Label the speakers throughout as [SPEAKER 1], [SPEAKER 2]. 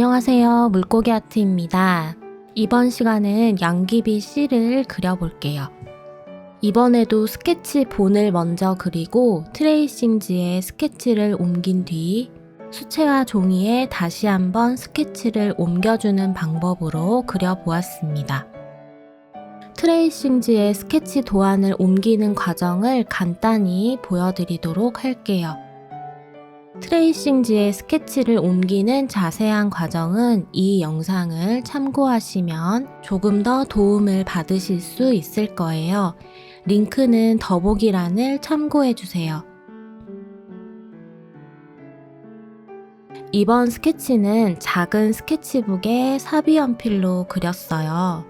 [SPEAKER 1] 안녕하세요. 물고기 아트입니다. 이번 시간은 양귀비 씨를 그려볼게요. 이번에도 스케치 본을 먼저 그리고 트레이싱지에 스케치를 옮긴 뒤 수채화 종이에 다시 한번 스케치를 옮겨주는 방법으로 그려보았습니다. 트레이싱지에 스케치 도안을 옮기는 과정을 간단히 보여드리도록 할게요. 트레이싱지에 스케치를 옮기는 자세한 과정은 이 영상을 참고하시면 조금 더 도움을 받으실 수 있을 거예요. 링크는 더보기란을 참고해주세요. 이번 스케치는 작은 스케치북에 사비연필로 그렸어요.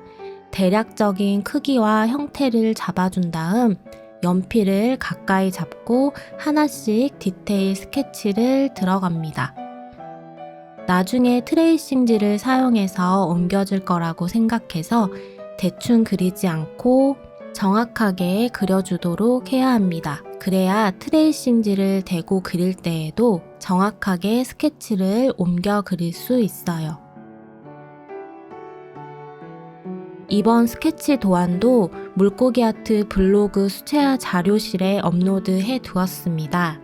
[SPEAKER 1] 대략적인 크기와 형태를 잡아준 다음 연필을 가까이 잡고 하나씩 디테일 스케치를 들어갑니다. 나중에 트레이싱지를 사용해서 옮겨줄 거라고 생각해서 대충 그리지 않고 정확하게 그려주도록 해야 합니다. 그래야 트레이싱지를 대고 그릴 때에도 정확하게 스케치를 옮겨 그릴 수 있어요. 이번 스케치 도안도 물고기 아트 블로그 수채화 자료실에 업로드해 두었습니다.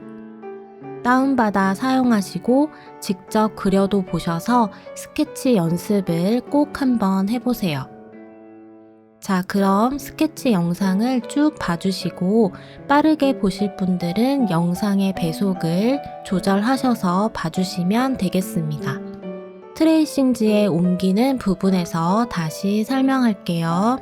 [SPEAKER 1] 다운받아 사용하시고 직접 그려도 보셔서 스케치 연습을 꼭 한번 해보세요. 자, 그럼 스케치 영상을 쭉 봐주시고 빠르게 보실 분들은 영상의 배속을 조절하셔서 봐주시면 되겠습니다. 트레이싱지에 옮기는 부분에서 다시 설명할게요.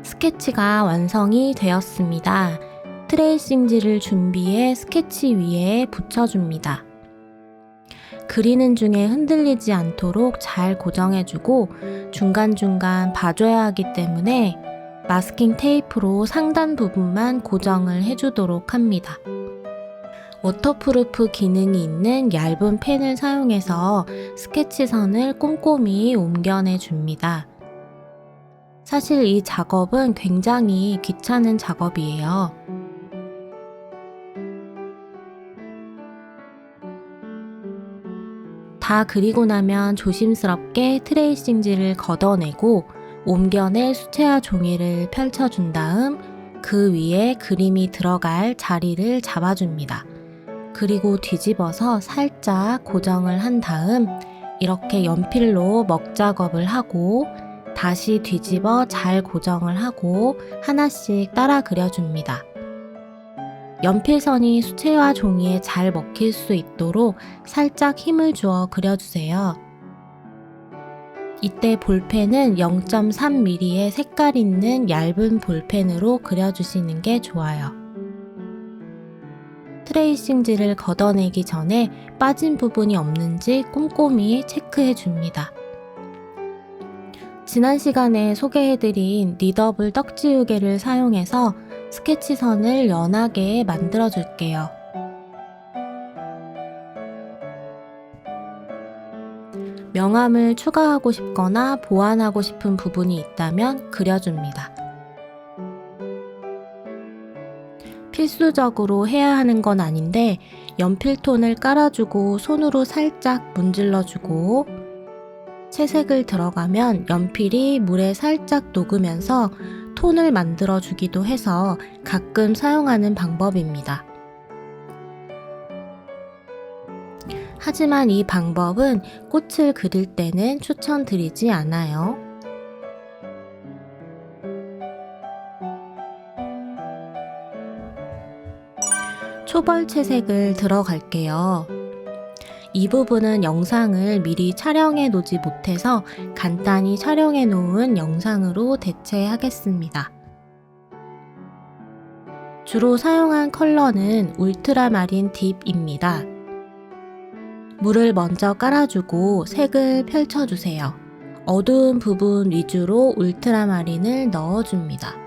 [SPEAKER 1] 스케치가 완성이 되었습니다. 트레이싱지를 준비해 스케치 위에 붙여줍니다. 그리는 중에 흔들리지 않도록 잘 고정해주고 중간중간 봐줘야 하기 때문에 마스킹 테이프로 상단 부분만 고정을 해주도록 합니다. 워터프루프 기능이 있는 얇은 펜을 사용해서 스케치 선을 꼼꼼히 옮겨내 줍니다. 사실 이 작업은 굉장히 귀찮은 작업이에요. 다 그리고 나면 조심스럽게 트레이싱지를 걷어내고 옮겨낼 수채화 종이를 펼쳐준 다음 그 위에 그림이 들어갈 자리를 잡아줍니다. 그리고 뒤집어서 살짝 고정을 한 다음 이렇게 연필로 먹 작업을 하고 다시 뒤집어 잘 고정을 하고 하나씩 따라 그려줍니다. 연필선이 수채화 종이에 잘 먹힐 수 있도록 살짝 힘을 주어 그려주세요. 이때 볼펜은 0.3mm의 색깔 있는 얇은 볼펜으로 그려주시는 게 좋아요. 트레이싱지를 걷어내기 전에 빠진 부분이 없는지 꼼꼼히 체크해 줍니다. 지난 시간에 소개해드린 니더블 떡지우개를 사용해서 스케치 선을 연하게 만들어 줄게요. 명암을 추가하고 싶거나 보완하고 싶은 부분이 있다면 그려줍니다. 필수적으로 해야 하는 건 아닌데 연필톤을 깔아주고 손으로 살짝 문질러주고 채색을 들어가면 연필이 물에 살짝 녹으면서 톤을 만들어 주기도 해서 가끔 사용하는 방법입니다. 하지만 이 방법은 꽃을 그릴 때는 추천드리지 않아요. 초벌 채색을 들어갈게요. 이 부분은 영상을 미리 촬영해 놓지 못해서 간단히 촬영해 놓은 영상으로 대체하겠습니다. 주로 사용한 컬러는 울트라마린 딥입니다. 물을 먼저 깔아주고 색을 펼쳐주세요. 어두운 부분 위주로 울트라마린을 넣어줍니다.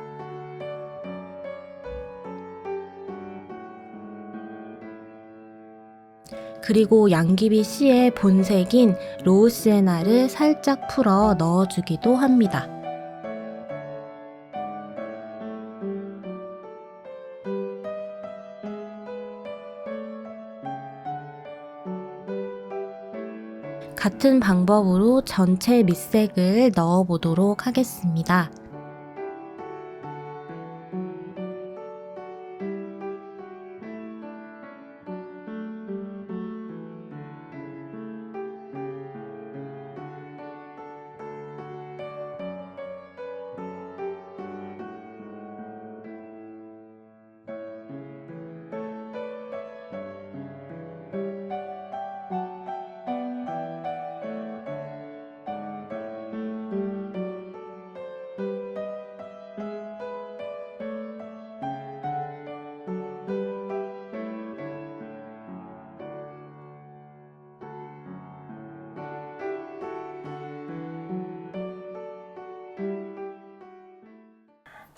[SPEAKER 1] 그리고 양귀비 씨의 본색인 로우 시에나를 살짝 풀어 넣어주기도 합니다. 같은 방법으로 전체 밑색을 넣어보도록 하겠습니다.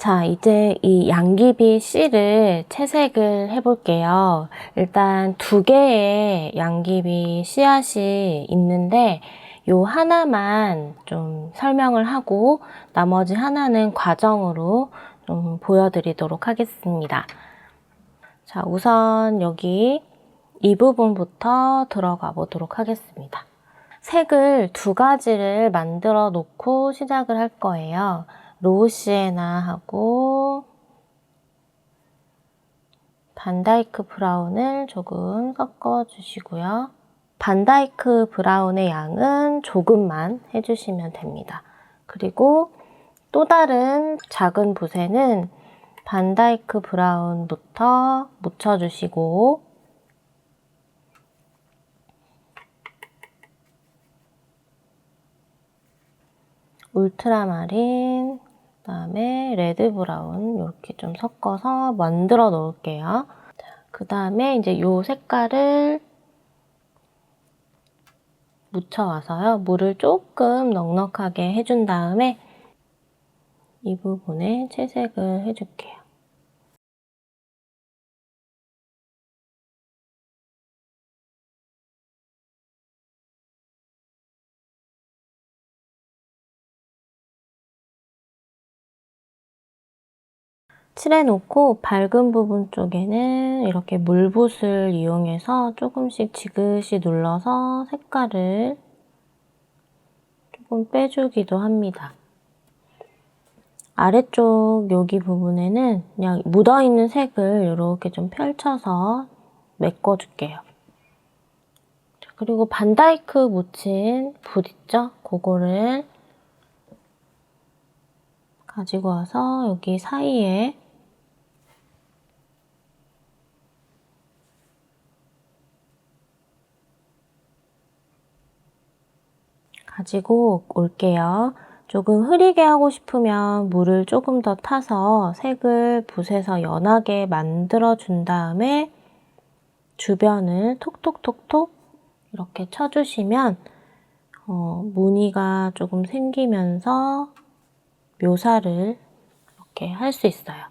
[SPEAKER 1] 자, 이제 이 양귀비 씨를 채색을 해볼게요. 일단 2개의 양귀비 씨앗이 있는데 요 하나만 좀 설명을 하고 나머지 하나는 과정으로 좀 보여드리도록 하겠습니다. 자, 우선 여기 이 부분부터 들어가 보도록 하겠습니다. 색을 2가지를 만들어 놓고 시작을 할 거예요. 로우 시에나하고 반다이크 브라운을 조금 섞어 주시고요. 반다이크 브라운의 양은 조금만 해주시면 됩니다. 그리고 또 다른 작은 붓에는 반다이크 브라운부터 묻혀주시고 울트라마린 그다음에 레드 브라운 이렇게 좀 섞어서 만들어 놓을게요. 그다음에 이제 요 색깔을 묻혀와서요. 물을 조금 넉넉하게 해준 다음에 이 부분에 채색을 해줄게요. 칠해놓고 밝은 부분 쪽에는 이렇게 물붓을 이용해서 조금씩 지그시 눌러서 색깔을 조금 빼주기도 합니다. 아래쪽 여기 부분에는 그냥 묻어있는 색을 이렇게 좀 펼쳐서 메꿔줄게요. 그리고 반다이크 묻힌 붓 있죠? 그거를 가지고 와서 여기 사이에 가지고 올게요. 조금 흐리게 하고 싶으면 물을 조금 더 타서 색을 붓에서 연하게 만들어 준 다음에 주변을 톡톡톡톡 이렇게 쳐주시면 무늬가 조금 생기면서 묘사를 이렇게 할 수 있어요.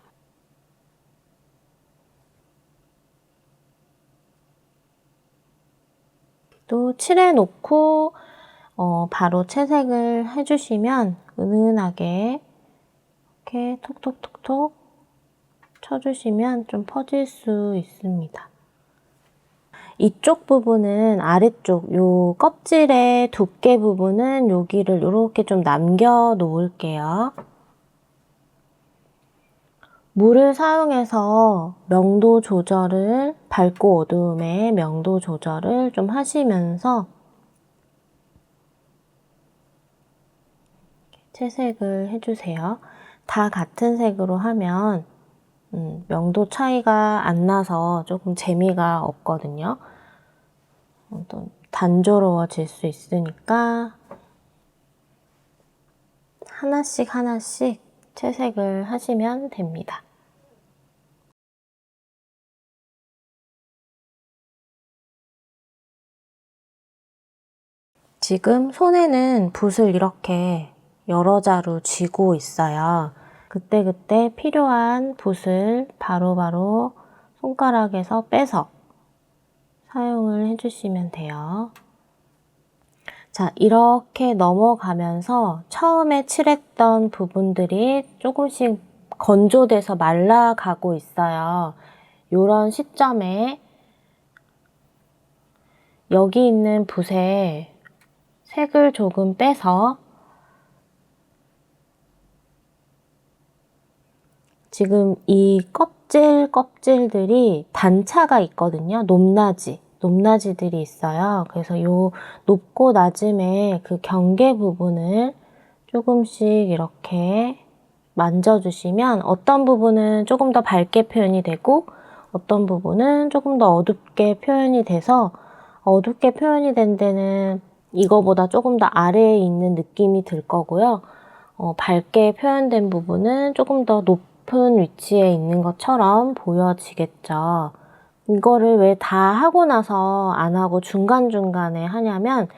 [SPEAKER 1] 또 칠해놓고 바로 채색을 해주시면 은은하게 이렇게 톡톡톡톡 쳐주시면 좀 퍼질 수 있습니다. 이쪽 부분은 아래쪽 요 껍질의 두께 부분은 여기를 이렇게 좀 남겨 놓을게요. 물을 사용해서 명도 조절을, 밝고 어두움의 명도 조절을 좀 하시면서 채색을 해주세요. 다 같은 색으로 하면 명도 차이가 안 나서 조금 재미가 없거든요. 또 단조로워질 수 있으니까 하나씩 하나씩 채색을 하시면 됩니다. 지금 손에는 붓을 이렇게 여러 자루 쥐고 있어요. 그때그때 필요한 붓을 바로바로 손가락에서 빼서 사용을 해주시면 돼요. 자, 이렇게 넘어가면서 처음에 칠했던 부분들이 조금씩 건조돼서 말라가고 있어요. 이런 시점에 여기 있는 붓에 색을 조금 빼서 지금 이 껍질들이 단차가 있거든요. 높낮이들이 있어요. 그래서 요 높고 낮음의 그 경계 부분을 조금씩 이렇게 만져주시면 어떤 부분은 조금 더 밝게 표현이 되고 어떤 부분은 조금 더 어둡게 표현이 돼서 어둡게 표현이 된 데는 이거보다 조금 더 아래에 있는 느낌이 들 거고요. 밝게 표현된 부분은 조금 더 높은 위치에 있는 것처럼 보여지겠죠. 이거를 왜 다 하고 나서 안 하고 중간중간에 하냐면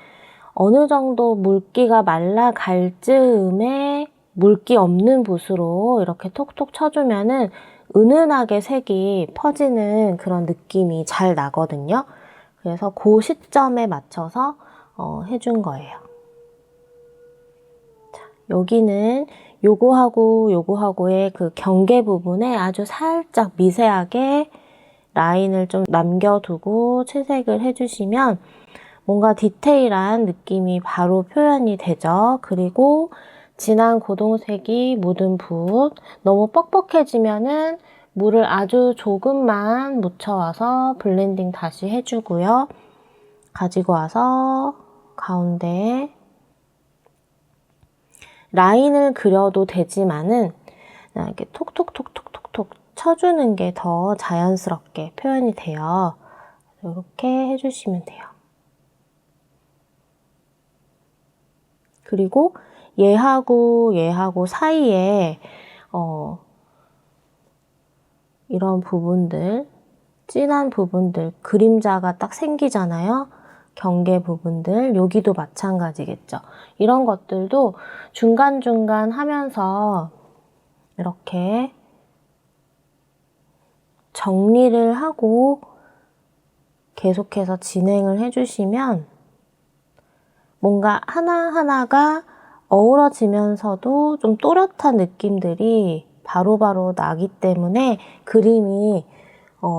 [SPEAKER 1] 어느 정도 물기가 말라갈 즈음에 물기 없는 붓으로 이렇게 톡톡 쳐주면은 은은하게 색이 퍼지는 그런 느낌이 잘 나거든요. 그래서 그 시점에 맞춰서 해준 거예요. 자, 여기는 요거하고 요거하고의 그 경계 부분에 아주 살짝 미세하게 라인을 좀 남겨두고 채색을 해주시면 뭔가 디테일한 느낌이 바로 표현이 되죠. 그리고 진한 고동색이 묻은 붓, 너무 뻑뻑해지면은 물을 아주 조금만 묻혀와서 블렌딩 다시 해주고요. 가지고 와서 가운데 라인을 그려도 되지만은 이렇게 톡톡톡톡톡톡 쳐주는 게 더 자연스럽게 표현이 돼요. 이렇게 해주시면 돼요. 그리고 얘하고 사이에 이런 부분들, 진한 부분들, 그림자가 딱 생기잖아요. 경계 부분들, 여기도 마찬가지겠죠. 이런 것들도 중간중간 하면서 이렇게 정리를 하고 계속해서 진행을 해주시면 뭔가 하나하나가 어우러지면서도 좀 또렷한 느낌들이 바로바로 나기 때문에 그림이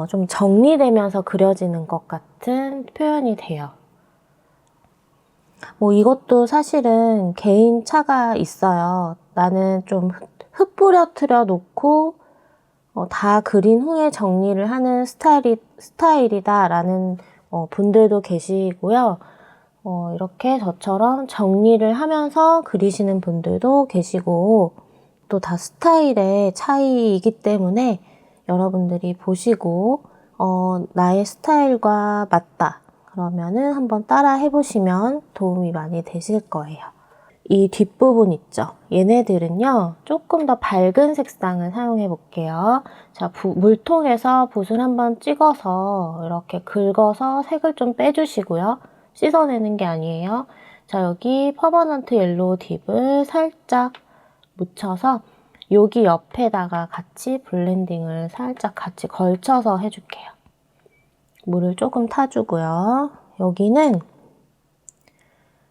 [SPEAKER 1] 좀 정리되면서 그려지는 것 같은 표현이 돼요. 뭐 이것도 사실은 개인 차가 있어요. 나는 좀 흩뿌려뜨려 놓고 다 그린 후에 정리를 하는 스타일이다 라는 분들도 계시고요. 이렇게 저처럼 정리를 하면서 그리시는 분들도 계시고 또 다 스타일의 차이이기 때문에 여러분들이 보시고 나의 스타일과 맞다 그러면은 한번 따라 해보시면 도움이 많이 되실 거예요. 이 뒷부분 있죠? 얘네들은요 조금 더 밝은 색상을 사용해 볼게요. 자, 물통에서 붓을 한번 찍어서 이렇게 긁어서 색을 좀 빼주시고요. 씻어내는 게 아니에요. 자, 여기 퍼머넌트 옐로우 딥을 살짝 묻혀서 여기 옆에다가 같이 블렌딩을 살짝 같이 걸쳐서 해줄게요. 물을 조금 타주고요. 여기는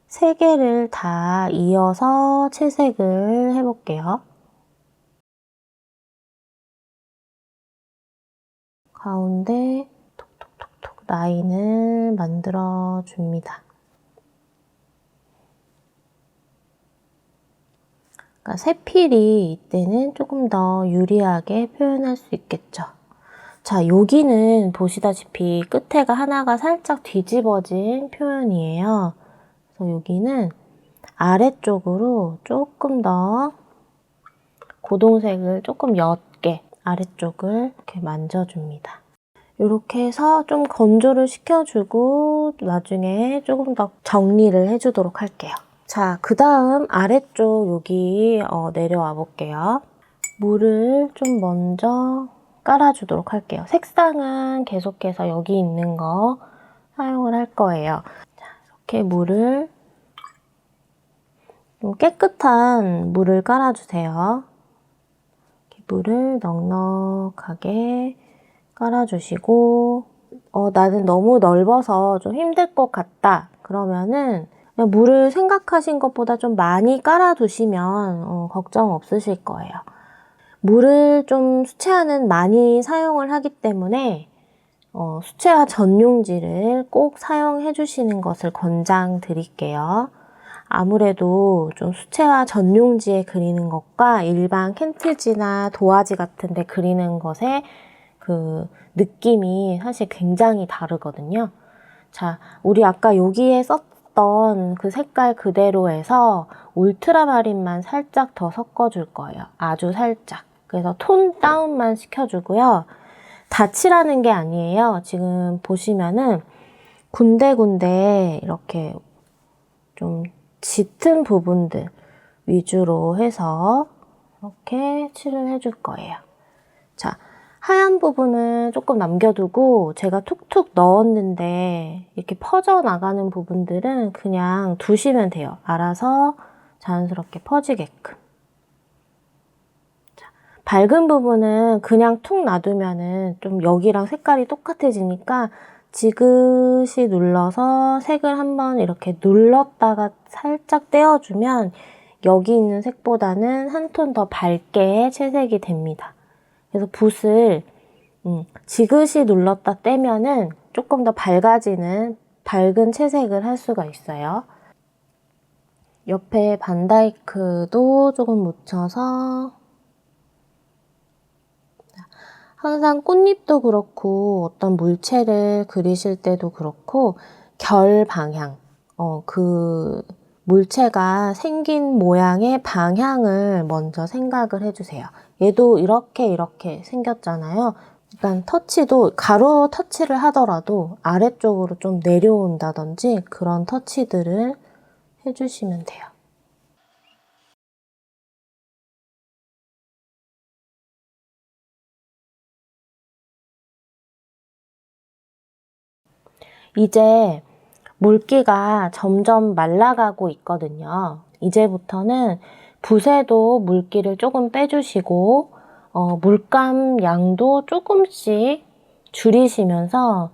[SPEAKER 1] 세 개를 다 이어서 채색을 해볼게요. 가운데 톡톡톡톡 라인을 만들어 줍니다. 그러니까 세필이 이때는 조금 더 유리하게 표현할 수 있겠죠. 자, 여기는 보시다시피 끝에가 하나가 살짝 뒤집어진 표현이에요. 그래서 여기는 아래쪽으로 조금 더 고동색을 조금 옅게 아래쪽을 이렇게 만져줍니다. 이렇게 해서 좀 건조를 시켜주고 나중에 조금 더 정리를 해주도록 할게요. 자, 그 다음 아래쪽 여기 내려와 볼게요. 물을 좀 먼저 깔아주도록 할게요. 색상은 계속해서 여기 있는 거 사용을 할 거예요. 자, 이렇게 물을 좀 깨끗한 물을 깔아주세요. 이렇게 물을 넉넉하게 깔아주시고 나는 너무 넓어서 좀 힘들 것 같다. 그러면은 그냥 물을 생각하신 것보다 좀 많이 깔아두시면 걱정 없으실 거예요. 물을 좀 수채화는 많이 사용을 하기 때문에 수채화 전용지를 꼭 사용해 주시는 것을 권장드릴게요. 아무래도 좀 수채화 전용지에 그리는 것과 일반 캔틀지나 도화지 같은 데 그리는 것의 그 느낌이 사실 굉장히 다르거든요. 자, 우리 아까 여기에 썼던 그 색깔 그대로 해서 울트라마린만 살짝 더 섞어줄 거예요. 아주 살짝. 그래서 톤 다운만 시켜주고요. 다 칠하는 게 아니에요. 지금 보시면은 군데군데 이렇게 좀 짙은 부분들 위주로 해서 이렇게 칠을 해줄 거예요. 자, 하얀 부분은 조금 남겨두고 제가 툭툭 넣었는데 이렇게 퍼져나가는 부분들은 그냥 두시면 돼요. 알아서 자연스럽게 퍼지게끔. 자, 밝은 부분은 그냥 툭 놔두면은 좀 여기랑 색깔이 똑같아지니까 지그시 눌러서 색을 한번 이렇게 눌렀다가 살짝 떼어주면 여기 있는 색보다는 한 톤 더 밝게 채색이 됩니다. 그래서 붓을 지그시 눌렀다 떼면은 조금 더 밝아지는 밝은 채색을 할 수가 있어요. 옆에 반다이크도 조금 묻혀서 항상 꽃잎도 그렇고 어떤 물체를 그리실 때도 그렇고 결 방향, 그 물체가 생긴 모양의 방향을 먼저 생각을 해주세요. 얘도 이렇게 생겼잖아요. 일단 터치도 가로 터치를 하더라도 아래쪽으로 좀 내려온다든지 그런 터치들을 해주시면 돼요. 이제 물기가 점점 말라가고 있거든요. 이제부터는 붓에도 물기를 조금 빼주시고 물감 양도 조금씩 줄이시면서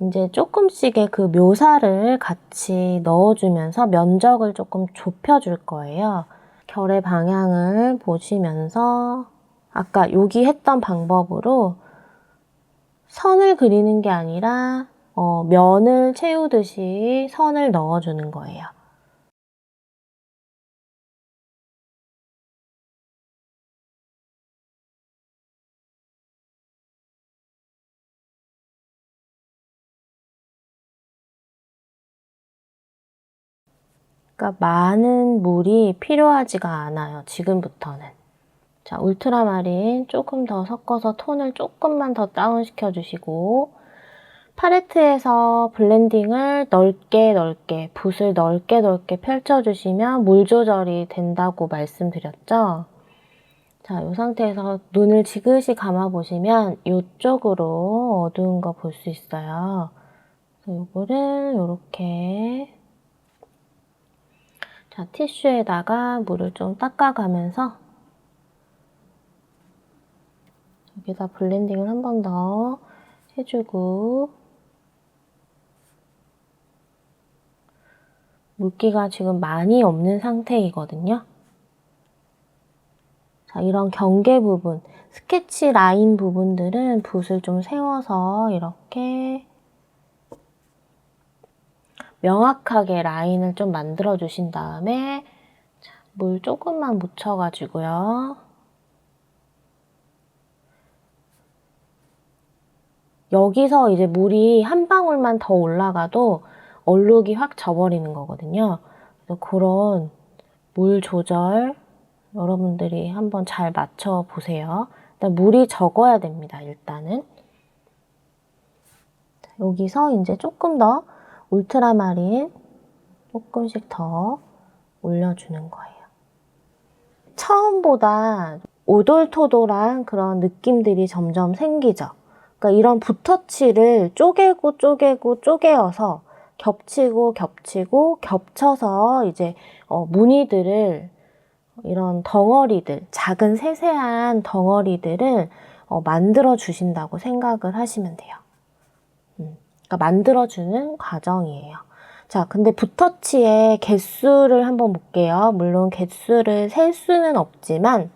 [SPEAKER 1] 이제 조금씩의 그 묘사를 같이 넣어주면서 면적을 조금 좁혀줄 거예요. 결의 방향을 보시면서 아까 여기 했던 방법으로 선을 그리는 게 아니라 면을 채우듯이 선을 넣어주는 거예요. 그러니까 많은 물이 필요하지가 않아요. 지금부터는. 자, 울트라마린 조금 더 섞어서 톤을 조금만 더 다운시켜 주시고 팔레트에서 블렌딩을 넓게 붓을 넓게 펼쳐주시면 물 조절이 된다고 말씀드렸죠. 자, 이 상태에서 눈을 지그시 감아보시면 이쪽으로 어두운 거 볼 수 있어요. 그래서 이거를 이렇게 자, 티슈에다가 물을 좀 닦아가면서 여기다 블렌딩을 한 번 더 해주고 물기가 지금 많이 없는 상태이거든요. 자, 이런 경계 부분, 스케치 라인 부분들은 붓을 좀 세워서 이렇게 명확하게 라인을 좀 만들어 주신 다음에 자, 물 조금만 묻혀가지고요. 여기서 이제 물이 한 방울만 더 올라가도 얼룩이 확 져버리는 거거든요. 그래서 그런 물 조절 여러분들이 한번 잘 맞춰 보세요. 일단 물이 적어야 됩니다. 일단은 여기서 이제 조금 더 울트라마린 조금씩 더 올려주는 거예요. 처음보다 오돌토돌한 그런 느낌들이 점점 생기죠. 그러니까 이런 붓터치를 쪼개어서 겹치고 겹쳐서 이제 무늬들을 이런 덩어리들, 작은 세세한 덩어리들을 만들어 주신다고 생각을 하시면 돼요. 그러니까 만들어주는 과정이에요. 자, 근데 붓터치의 개수를 한번 볼게요. 물론 개수를 셀 수는 없지만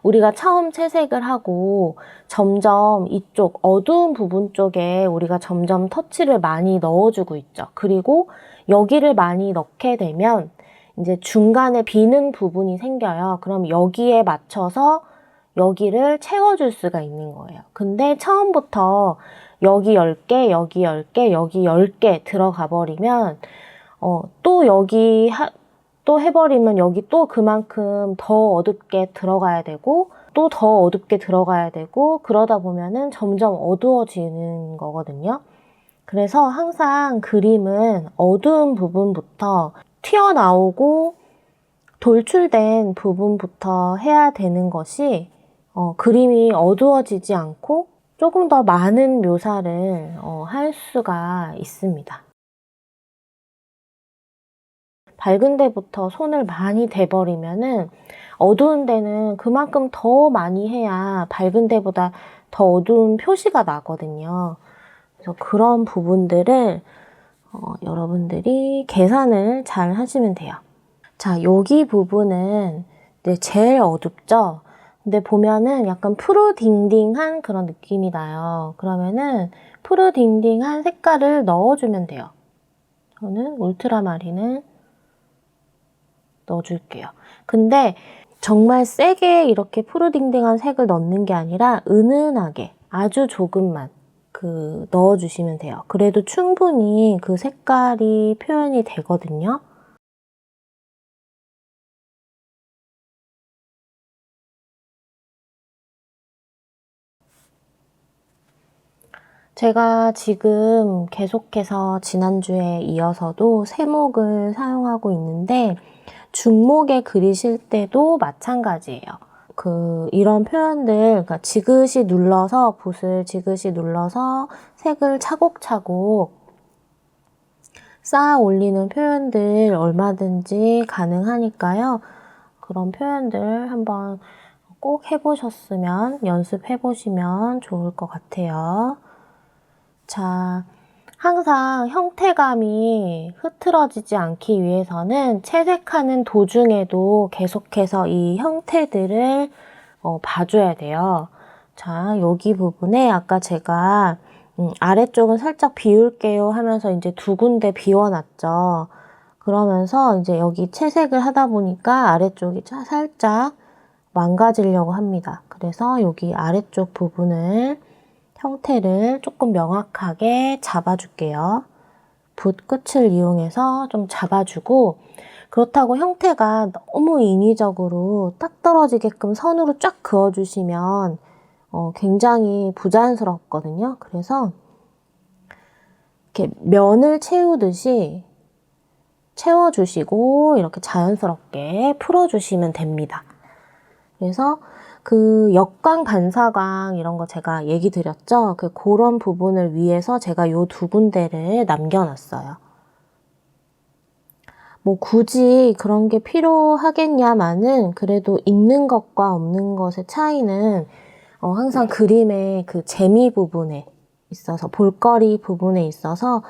[SPEAKER 1] 우리가 처음 채색을 하고 점점 이쪽 어두운 부분 쪽에 우리가 점점 터치를 많이 넣어주고 있죠. 그리고 여기를 많이 넣게 되면 이제 중간에 비는 부분이 생겨요. 그럼 여기에 맞춰서 여기를 채워줄 수가 있는 거예요. 근데 처음부터 여기 10개, 여기 10개, 여기 10개 들어가 버리면 또 여기 또 해버리면 여기 또 그만큼 더 어둡게 들어가야 되고 또 더 어둡게 들어가야 되고 그러다 보면은 점점 어두워지는 거거든요. 그래서 항상 그림은 어두운 부분부터 튀어나오고 돌출된 부분부터 해야 되는 것이 그림이 어두워지지 않고 조금 더 많은 묘사를 할 수가 있습니다. 밝은 데부터 손을 많이 대버리면은 어두운 데는 그만큼 더 많이 해야 밝은 데보다 더 어두운 표시가 나거든요. 그래서 그런 부분들을 여러분들이 계산을 잘 하시면 돼요. 자, 여기 부분은 이제 제일 어둡죠? 근데 보면은 약간 푸르딩딩한 그런 느낌이 나요. 그러면은 푸르딩딩한 색깔을 넣어주면 돼요. 저는 울트라마린을 넣어줄게요. 근데 정말 세게 이렇게 푸르딩딩한 색을 넣는 게 아니라 은은하게 아주 조금만 넣어주시면 돼요. 그래도 충분히 그 색깔이 표현이 되거든요. 제가 지금 계속해서 지난주에 이어서도 세목을 사용하고 있는데 중목에 그리실 때도 마찬가지예요. 이런 표현들, 그러니까 지그시 눌러서, 붓을 지그시 눌러서 색을 차곡차곡 쌓아 올리는 표현들 얼마든지 가능하니까요. 그런 표현들 한번 꼭 해보셨으면, 연습해보시면 좋을 것 같아요. 자, 항상 형태감이 흐트러지지 않기 위해서는 채색하는 도중에도 계속해서 이 형태들을 봐줘야 돼요. 자, 여기 부분에 아까 제가 아래쪽은 살짝 비울게요 하면서 이제 두 군데 비워놨죠. 그러면서 이제 여기 채색을 하다 보니까 아래쪽이 살짝 망가지려고 합니다. 그래서 여기 아래쪽 부분을 형태를 조금 명확하게 잡아줄게요. 붓 끝을 이용해서 좀 잡아주고, 그렇다고 형태가 너무 인위적으로 딱 떨어지게끔 선으로 쫙 그어주시면 굉장히 부자연스럽거든요. 그래서 이렇게 면을 채우듯이 채워주시고 이렇게 자연스럽게 풀어주시면 됩니다. 그래서 그 역광, 반사광 이런 거 제가 얘기 드렸죠? 그런 부분을 위해서 제가 요 두 군데를 남겨놨어요. 뭐 굳이 그런 게 필요하겠냐마는 그래도 있는 것과 없는 것의 차이는 항상 그림의 그 재미 부분에 있어서, 볼거리 부분에 있어서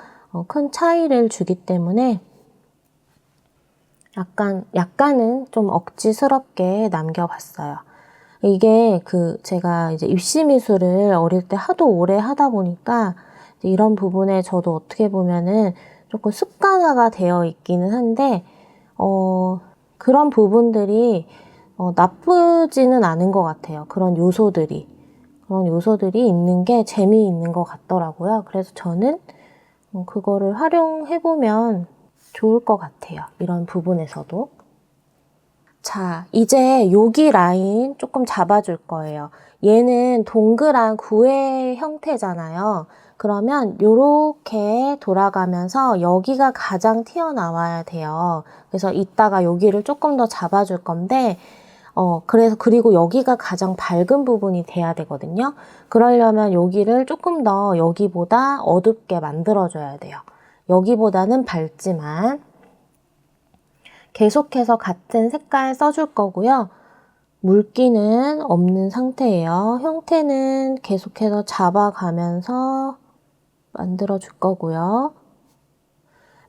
[SPEAKER 1] 큰 차이를 주기 때문에 약간은 좀 억지스럽게 남겨봤어요. 이게 제가 이제 입시미술을 어릴 때 하도 오래 하다 보니까 이런 부분에 저도 어떻게 보면은 조금 습관화가 되어 있기는 한데, 그런 부분들이 나쁘지는 않은 것 같아요. 그런 요소들이 있는 게 재미있는 것 같더라고요. 그래서 저는 그거를 활용해보면 좋을 것 같아요. 이런 부분에서도. 자, 이제 여기 라인 조금 잡아줄 거예요. 얘는 동그란 구의 형태잖아요. 그러면 요렇게 돌아가면서 여기가 가장 튀어나와야 돼요. 그래서 이따가 여기를 조금 더 잡아줄 건데, 그리고 여기가 가장 밝은 부분이 돼야 되거든요. 그러려면 여기를 조금 더 여기보다 어둡게 만들어줘야 돼요. 여기보다는 밝지만 계속해서 같은 색깔 써줄 거고요. 물기는 없는 상태예요. 형태는 계속해서 잡아가면서 만들어 줄 거고요.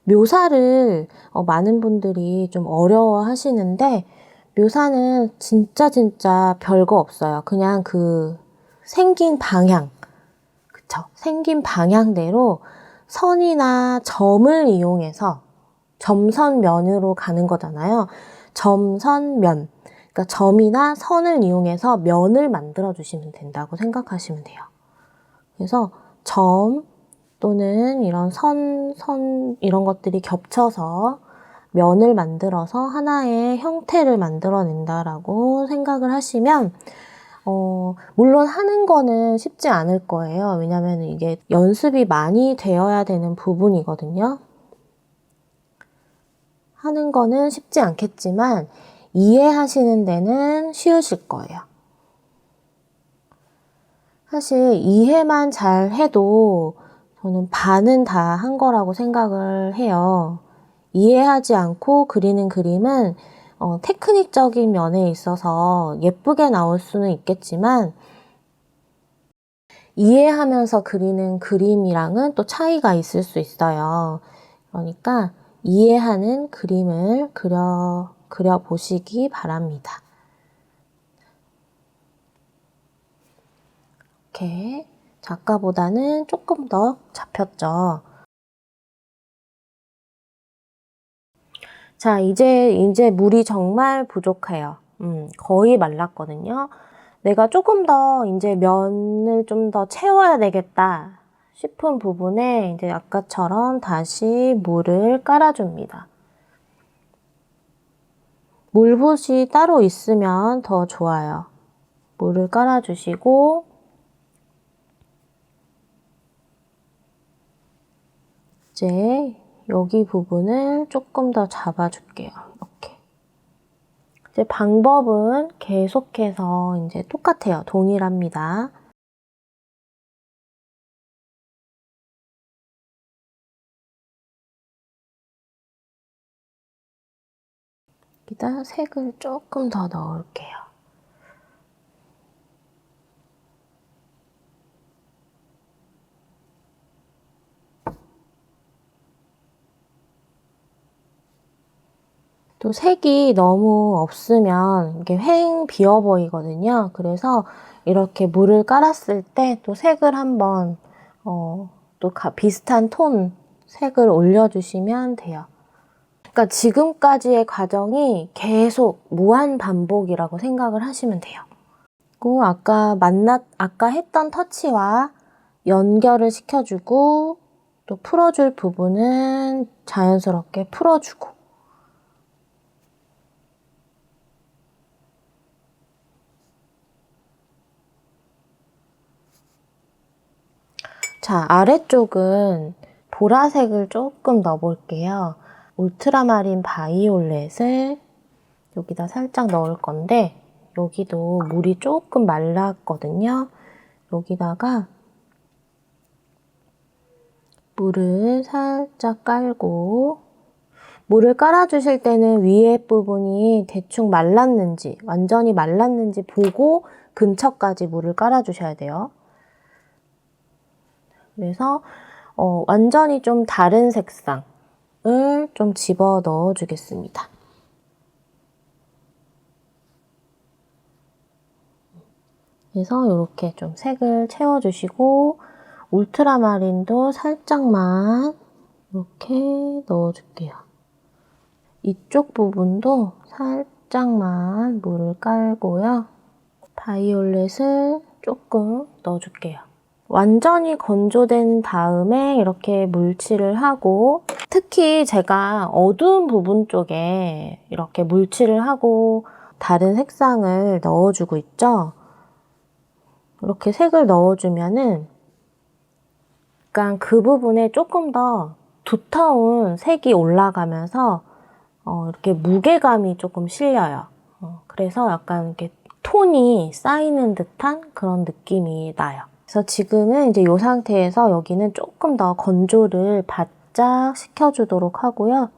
[SPEAKER 1] 묘사를 많은 분들이 좀 어려워 하시는데, 묘사는 진짜 별거 없어요. 그냥 생긴 방향, 그쵸? 생긴 방향대로 선이나 점을 이용해서 점선면으로 가는 거잖아요. 점선면. 그러니까 점이나 선을 이용해서 면을 만들어 주시면 된다고 생각하시면 돼요. 그래서 점 또는 이런 선 이런 것들이 겹쳐서 면을 만들어서 하나의 형태를 만들어낸다라고 생각을 하시면, 물론 하는 거는 쉽지 않을 거예요. 왜냐면 이게 연습이 많이 되어야 되는 부분이거든요. 하는 거는 쉽지 않겠지만 이해하시는 데는 쉬우실 거예요. 사실 이해만 잘 해도 저는 반은 다 한 거라고 생각을 해요. 이해하지 않고 그리는 그림은 테크닉적인 면에 있어서 예쁘게 나올 수는 있겠지만, 이해하면서 그리는 그림이랑은 또 차이가 있을 수 있어요. 그러니까 이해하는 그림을 그려보시기 바랍니다. 이렇게 아까보다는 조금 더 잡혔죠. 자, 이제 물이 정말 부족해요. 거의 말랐거든요. 내가 조금 더 이제 면을 좀 더 채워야 되겠다 싶은 부분에 이제 아까처럼 다시 물을 깔아줍니다. 물붓이 따로 있으면 더 좋아요. 물을 깔아주시고, 이제 여기 부분을 조금 더 잡아줄게요. 이렇게. 이제 방법은 계속해서 이제 똑같아요. 동일합니다. 여기다 색을 조금 더 넣을게요. 또 색이 너무 없으면 이게 휑 비어 보이거든요. 그래서 이렇게 물을 깔았을 때 또 색을 한번 또 비슷한 톤 색을 올려주시면 돼요. 그러니까 지금까지의 과정이 계속 무한 반복이라고 생각을 하시면 돼요. 그리고 아까 했던 터치와 연결을 시켜주고 또 풀어줄 부분은 자연스럽게 풀어주고. 자, 아래쪽은 보라색을 조금 넣어볼게요. 울트라마린 바이올렛을 여기다 살짝 넣을 건데 여기도 물이 조금 말랐거든요. 여기다가 물을 살짝 깔고, 물을 깔아주실 때는 위에 부분이 대충 말랐는지, 완전히 말랐는지 보고 근처까지 물을 깔아주셔야 돼요. 그래서 완전히 좀 다른 색상을 좀 집어 넣어 주겠습니다. 그래서 이렇게 좀 색을 채워주시고 울트라마린도 살짝만 이렇게 넣어줄게요. 이쪽 부분도 살짝만 물을 깔고요. 바이올렛을 조금 넣어줄게요. 완전히 건조된 다음에 이렇게 물칠을 하고, 특히 제가 어두운 부분 쪽에 이렇게 물칠을 하고 다른 색상을 넣어주고 있죠. 이렇게 색을 넣어주면은 약간 그 부분에 조금 더 두터운 색이 올라가면서 이렇게 무게감이 조금 실려요. 그래서 약간 이렇게 톤이 쌓이는 듯한 그런 느낌이 나요. 그래서 지금은 이제 이 상태에서 여기는 조금 더 건조를 바짝 시켜주도록 하고요.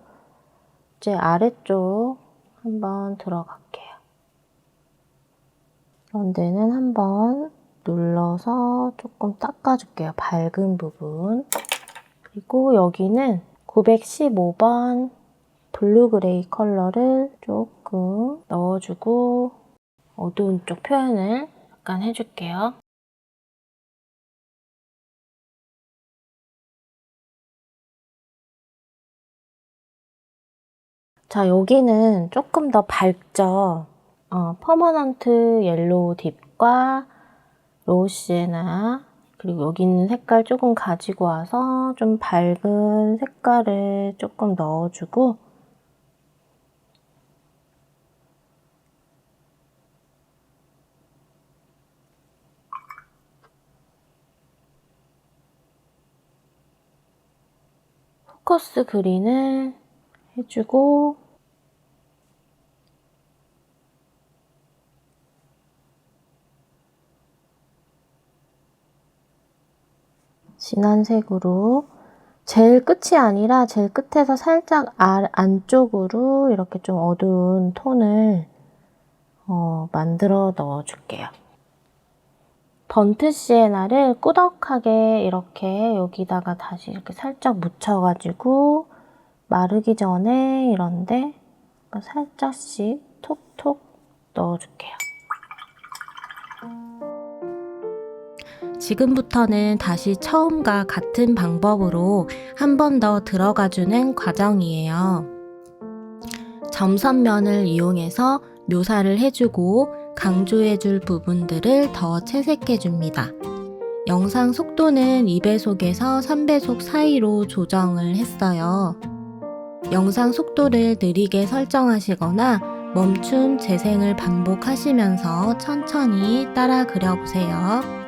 [SPEAKER 1] 이제 아래쪽 한번 들어갈게요. 이런 데는 한번 눌러서 조금 닦아줄게요. 밝은 부분. 그리고 여기는 915번 블루그레이 컬러를 조금 넣어주고 어두운 쪽 표현을 약간 해줄게요. 자, 여기는 조금 더 밝죠? 퍼머넌트 옐로우 딥과 로우 시에나, 그리고 여기 있는 색깔 조금 가지고 와서 좀 밝은 색깔을 조금 넣어주고, 포커스 그린을 해주고, 진한 색으로 제일 끝이 아니라 제일 끝에서 살짝 안쪽으로 이렇게 좀 어두운 톤을 만들어 넣어줄게요. 번트 시에나를 꾸덕하게 이렇게 여기다가 다시 이렇게 살짝 묻혀가지고 마르기 전에 이런데 살짝씩 톡톡 넣어줄게요. 지금부터는 다시 처음과 같은 방법으로 한 번 더 들어가주는 과정이에요. 점선면을 이용해서 묘사를 해주고 강조해줄 부분들을 더 채색해줍니다. 영상 속도는 2배속에서 3배속 사이로 조정을 했어요. 영상 속도를 느리게 설정하시거나 멈춤 재생을 반복하시면서 천천히 따라 그려보세요.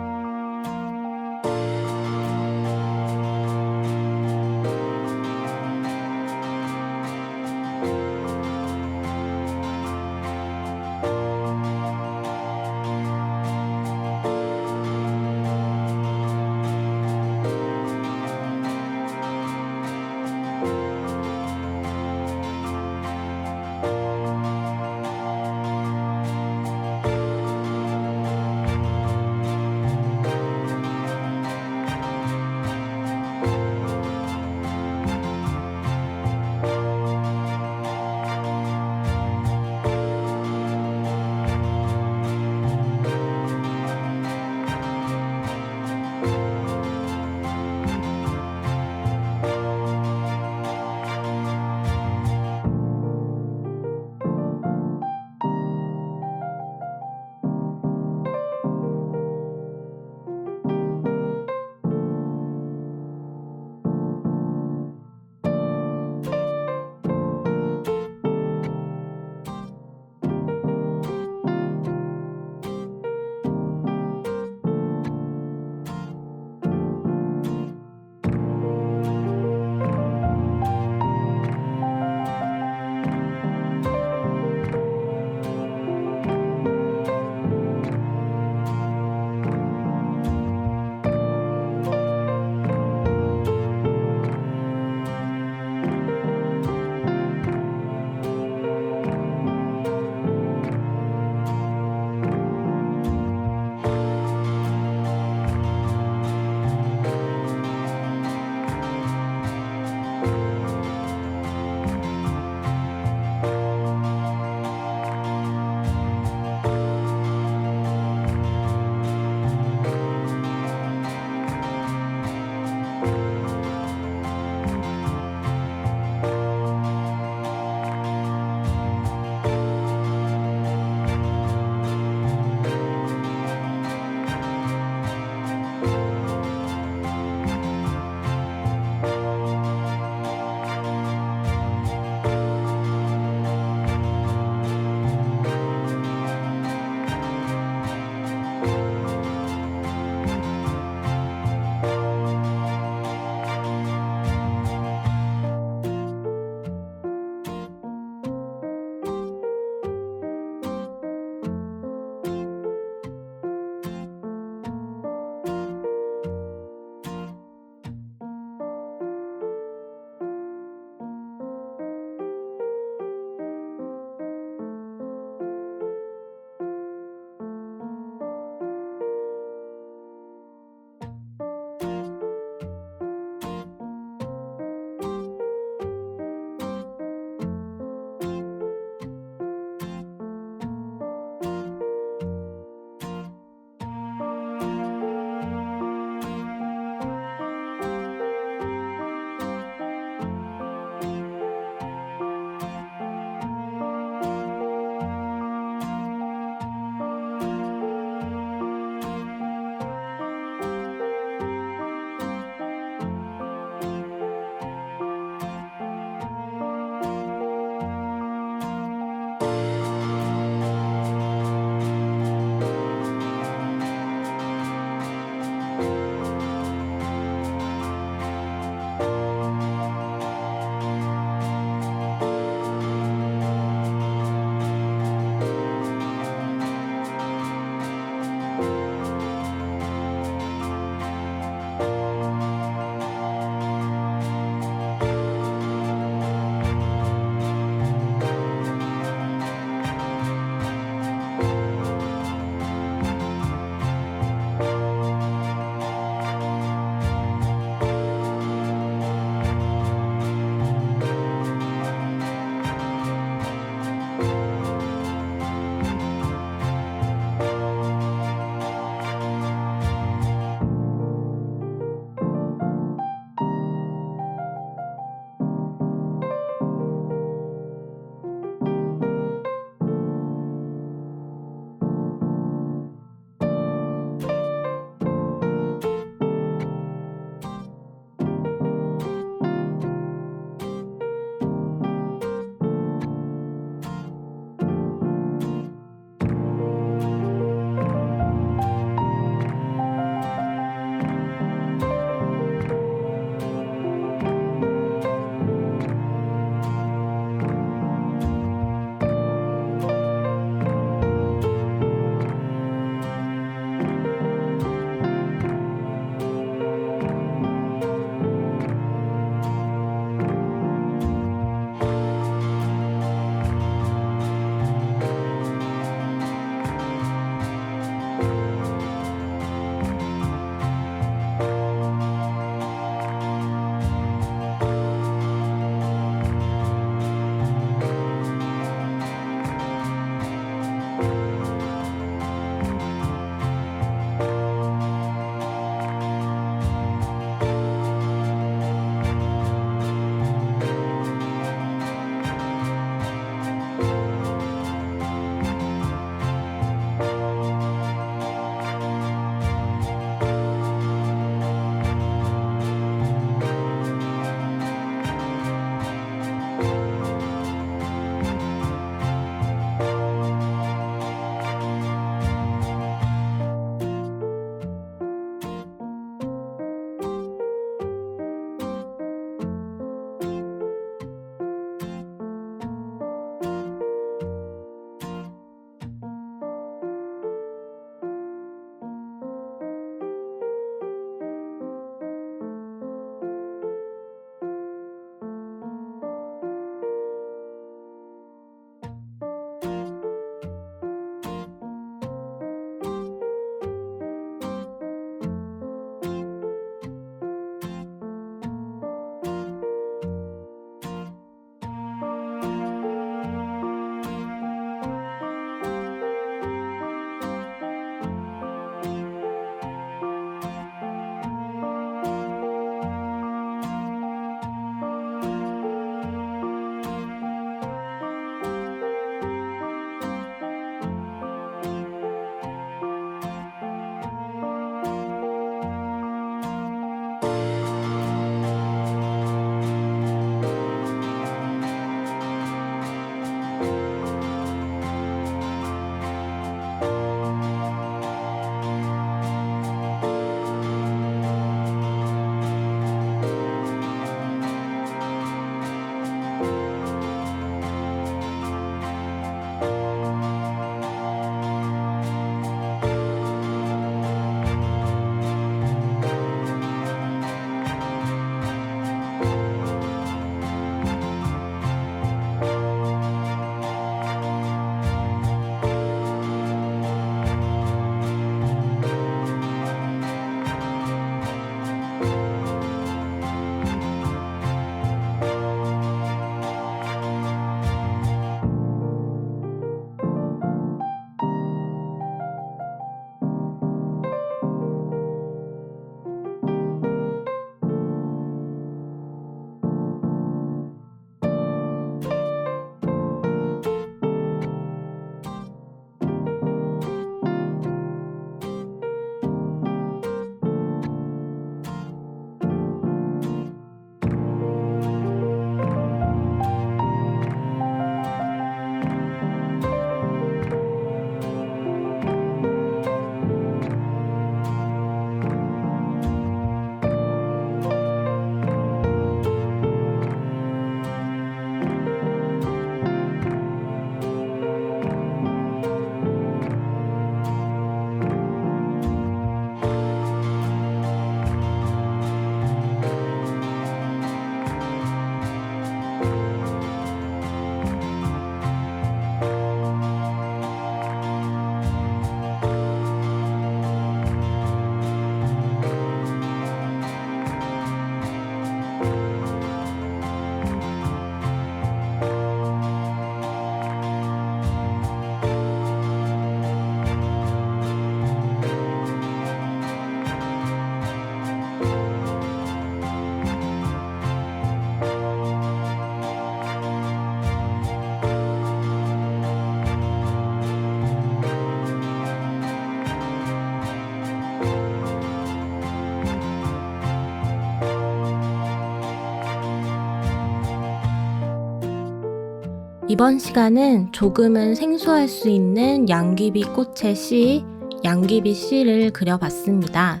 [SPEAKER 1] 이번 시간은 조금은 생소할 수 있는 양귀비 꽃의 씨, 양귀비 씨를 그려봤습니다.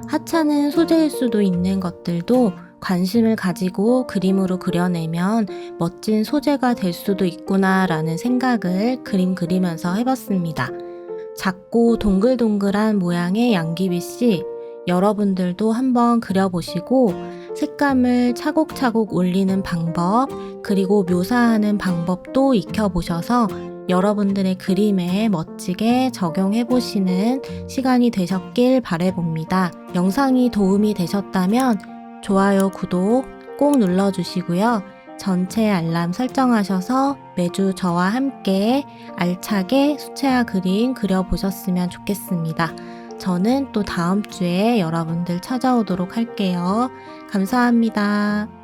[SPEAKER 1] 하찮은 소재일 수도 있는 것들도 관심을 가지고 그림으로 그려내면 멋진 소재가 될 수도 있구나 라는 생각을 그림 그리면서 해봤습니다. 작고 동글동글한 모양의 양귀비 씨, 여러분들도 한번 그려보시고 색감을 차곡차곡 올리는 방법, 그리고 묘사하는 방법도 익혀보셔서 여러분들의 그림에 멋지게 적용해보시는 시간이 되셨길 바라봅니다. 영상이 도움이 되셨다면 좋아요, 구독 꼭 눌러주시고요. 전체 알람 설정하셔서 매주 저와 함께 알차게 수채화 그림 그려보셨으면 좋겠습니다. 저는 또 다음 주에 여러분들 찾아오도록 할게요. 감사합니다.